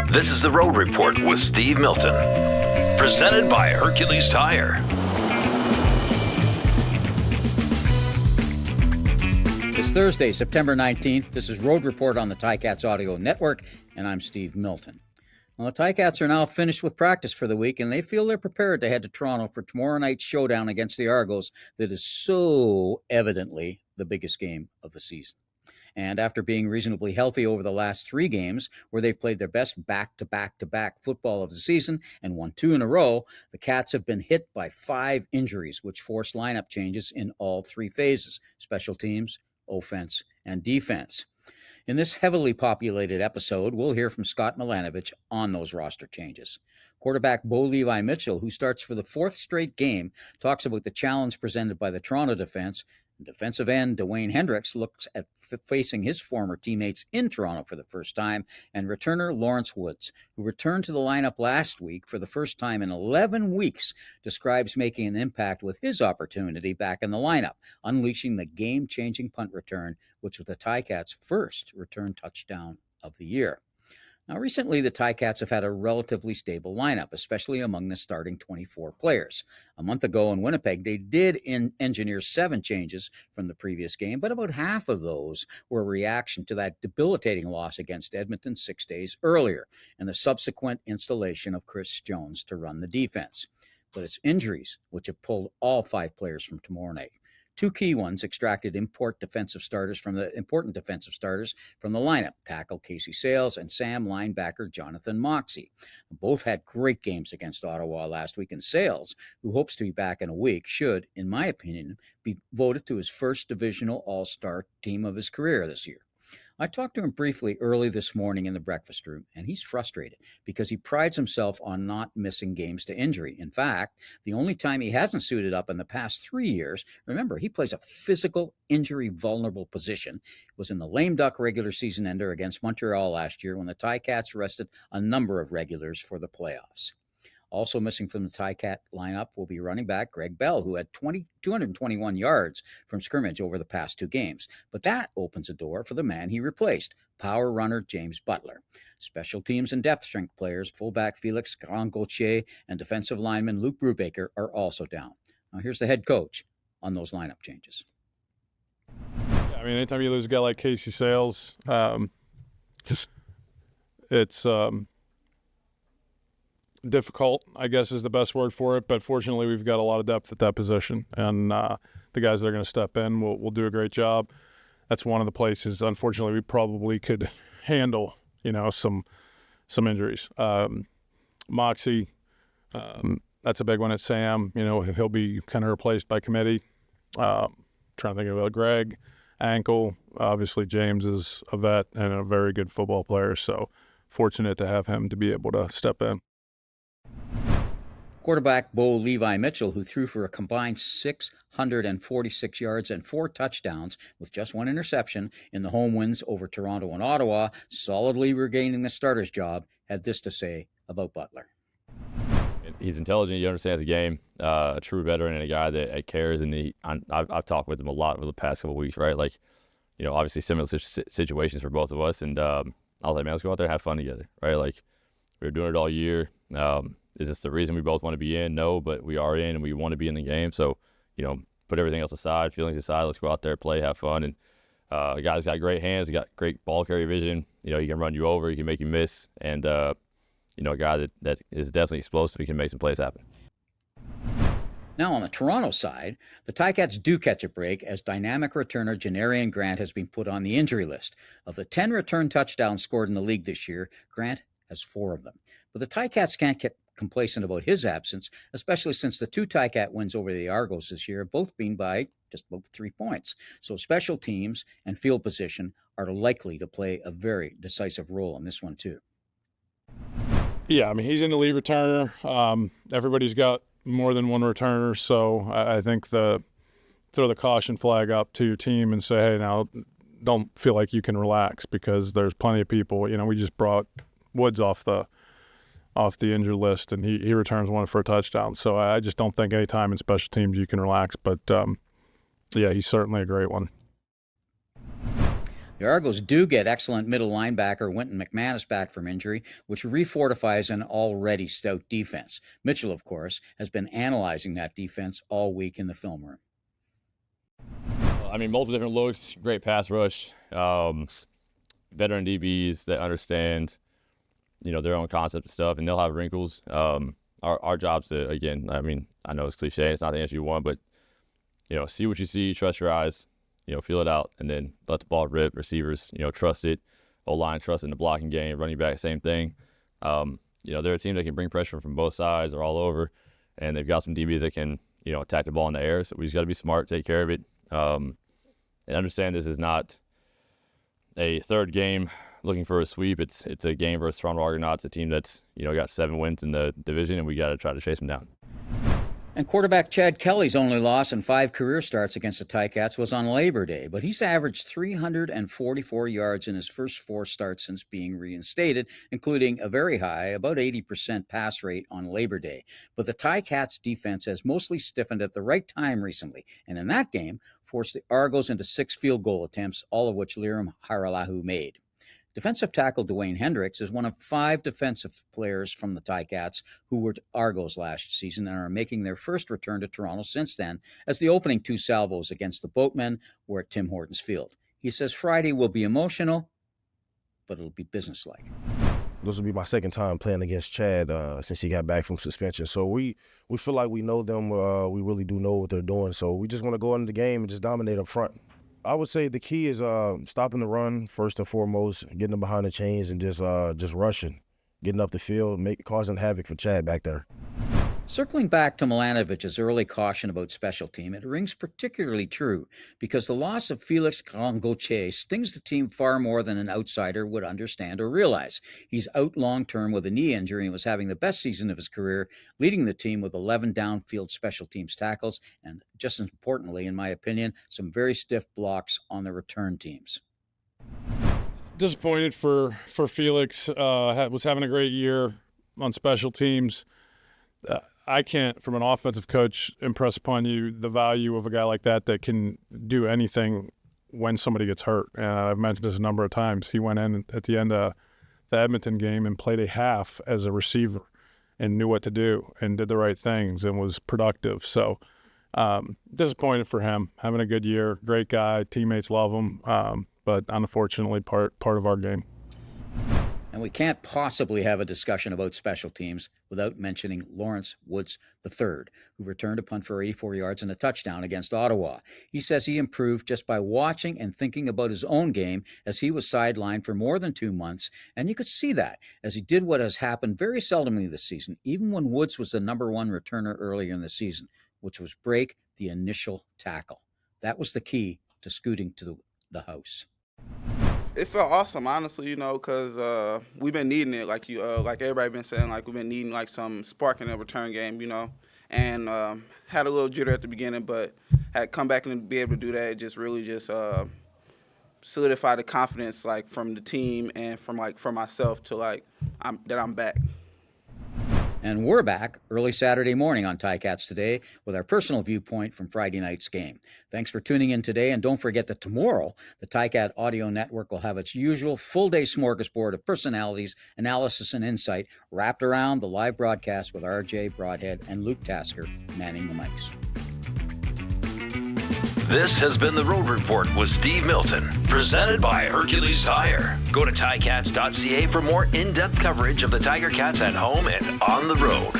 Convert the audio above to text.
This is the Road Report with Steve Milton, presented by Hercules Tire. It's Thursday, September 19th. This is Road Report on the Ticats Audio Network, and I'm Steve Milton. Well, the Ticats are now finished with practice for the week, and they feel they're prepared to head to Toronto for tomorrow night's showdown against the Argos that is so evidently the biggest game of the season. And after being reasonably healthy over the last 3 games, where they've played their best back-to-back-to-back football of the season and won 2 in a row, the Cats have been hit by 5 injuries, which forced lineup changes in all 3 phases: special teams, offense, and defense. In this heavily populated episode, we'll hear from Scott Milanovich on those roster changes. Quarterback Bo Levi Mitchell, who starts for the 4th straight game, talks about the challenge presented by the Toronto defense. Defensive end Dwayne Hendricks looks at facing his former teammates in Toronto for the first time, and returner Lawrence Woods, who returned to the lineup last week for the first time in 11 weeks, describes making an impact with his opportunity back in the lineup, unleashing the game-changing punt return, which was the Ticats' first return touchdown of the year. Now, recently, the Ticats have had a relatively stable lineup, especially among the starting 24 players. A month ago in Winnipeg, they did engineer 7 changes from the previous game, but about half of those were a reaction to that debilitating loss against Edmonton 6 days earlier and the subsequent installation of Chris Jones to run the defense. But it's injuries which have pulled all 5 players from tomorrow night. 2 key ones extracted important defensive starters from the lineup: tackle Casey Sayles and Sam linebacker Jonathan Moxey. Both had great games against Ottawa last week, and Sayles, who hopes to be back in a week, should, in my opinion, be voted to his first divisional all-star team of his career this year. I talked to him briefly early this morning in the breakfast room, and he's frustrated because he prides himself on not missing games to injury. In fact, the only time he hasn't suited up in the past 3 years, remember, he plays a physical, injury-vulnerable position, was in the lame duck regular season ender against Montreal last year when the Ticats rested a number of regulars for the playoffs. Also missing from the Ticat lineup will be running back Greg Bell, who had 221 yards from scrimmage over the past 2 games. But that opens a door for the man he replaced, power runner James Butler. Special teams and depth strength players, fullback Felix Grand-Gauthier and defensive lineman Luke Brubaker are also down. Now here's the head coach on those lineup changes. I mean, anytime you lose a guy like Casey Sayles, it's difficult, I guess is the best word for it, but fortunately we've got a lot of depth at that position, and the guys that are going to step in will do a great job. That's one of the places, unfortunately, we probably could handle, some injuries. Moxie, that's a big one at Sam. He'll be kind of replaced by committee. Trying to think about Greg. Ankle, obviously James is a vet and a very good football player, so fortunate to have him to be able to step in. Quarterback Bo Levi Mitchell, who threw for a combined 646 yards and 4 touchdowns with just 1 interception in the home wins over Toronto and Ottawa, solidly regaining the starter's job, had this to say about Butler. He's intelligent. He understands the game. A true veteran and a guy that cares. And I've talked with him a lot over the past couple of weeks, right? Obviously similar situations for both of us. And I was like, man, let's go out there and have fun together, right? We were doing it all year. Is this the reason we both want to be in? No, but we are in and we want to be in the game. So, put everything else aside, feelings aside, let's go out there, play, have fun. And the guy's got great hands. He got great ball carry vision. He can run you over. He can make you miss. And, a guy that is definitely explosive. He can make some plays happen. Now on the Toronto side, the Ticats do catch a break as dynamic returner Janarian Grant has been put on the injury list. Of the 10 return touchdowns scored in the league this year, Grant has 4 of them. But the Ticats can't get complacent about his absence, especially since the 2 Ticat wins over the Argos this year have both been by just about 3 points. So special teams and field position are likely to play a very decisive role in this one too. Yeah, I mean, he's in the lead returner. Everybody's got more than one returner, so I think throw the caution flag up to your team and say, hey, now don't feel like you can relax because there's plenty of people. We just brought Woods off the injured list, and he returns 1 for a touchdown. So I just don't think any time in special teams you can relax. But, yeah, he's certainly a great one. The Argos do get excellent middle linebacker Wynton McManus back from injury, which refortifies an already stout defense. Mitchell, of course, has been analyzing that defense all week in the film room. I mean, multiple different looks, great pass rush, veteran DBs that understand, their own concept of stuff, and they'll have wrinkles. Our job's to, again, I mean, I know it's cliche, it's not the answer you want, but, see what you see, trust your eyes, feel it out, and then let the ball rip. Receivers, trust it. O-line, trust in the blocking game. Running back, same thing. They're a team that can bring pressure from both sides or all over, and they've got some DBs that can, attack the ball in the air, so we just got to be smart, take care of it, and understand this is not a third game looking for a sweep. It's a game versus Toronto Argonauts, a team that's, got 7 wins in the division, and we got to try to chase them down. And quarterback Chad Kelly's only loss in 5 career starts against the Ticats was on Labor Day, but he's averaged 344 yards in his first 4 starts since being reinstated, including a very high, about 80% pass rate on Labor Day. But the Ticats defense has mostly stiffened at the right time recently, and in that game, forced the Argos into 6 field goal attempts, all of which Liram Haralahu made. Defensive tackle Dwayne Hendricks is one of 5 defensive players from the Ticats who were Argos last season and are making their first return to Toronto since then, as the opening 2 salvos against the Boatmen were at Tim Hortons Field. He says Friday will be emotional, but it'll be businesslike. This will be my second time playing against Chad since he got back from suspension. So we feel like we know them. We really do know what they're doing. So we just want to go into the game and just dominate up front. I would say the key is stopping the run first and foremost, getting them behind the chains and just rushing, getting up the field, causing havoc for Chad back there. Circling back to Milanovic's early caution about special team, it rings particularly true because the loss of Felix Grand-Gauthier stings the team far more than an outsider would understand or realize. He's out long-term with a knee injury and was having the best season of his career, leading the team with 11 downfield special teams tackles and, just as importantly, in my opinion, some very stiff blocks on the return teams. Disappointed for Felix. Was having a great year on special teams. I can't, from an offensive coach, impress upon you the value of a guy like that can do anything when somebody gets hurt. And I've mentioned this a number of times. He went in at the end of the Edmonton game and played a half as a receiver and knew what to do and did the right things and was productive. So disappointed for him. Having a good year, great guy, teammates love him, but unfortunately part of our game. And we can't possibly have a discussion about special teams without mentioning Lawrence Woods III, who returned a punt for 84 yards and a touchdown against Ottawa. He says he improved just by watching and thinking about his own game as he was sidelined for more than 2 months, and you could see that as he did what has happened very seldomly this season, even when Woods was the number 1 returner earlier in the season, which was break the initial tackle. That was the key to scooting to the house. It felt awesome, honestly, because we've been needing it, like everybody been saying, like we've been needing like some spark in the return game, and had a little jitter at the beginning, but had come back and be able to do that. It just really solidified the confidence, like from the team and from myself to that I'm back. And we're back early Saturday morning on Ticats Today with our personal viewpoint from Friday night's game. Thanks for tuning in today, and don't forget that tomorrow, the Ticat Audio Network will have its usual full-day smorgasbord of personalities, analysis, and insight wrapped around the live broadcast with RJ Broadhead and Luke Tasker manning the mics. This has been The Road Report with Steve Milton, presented by Hercules Tire. Go to ticats.ca for more in-depth coverage of the Tiger Cats at home and on the road.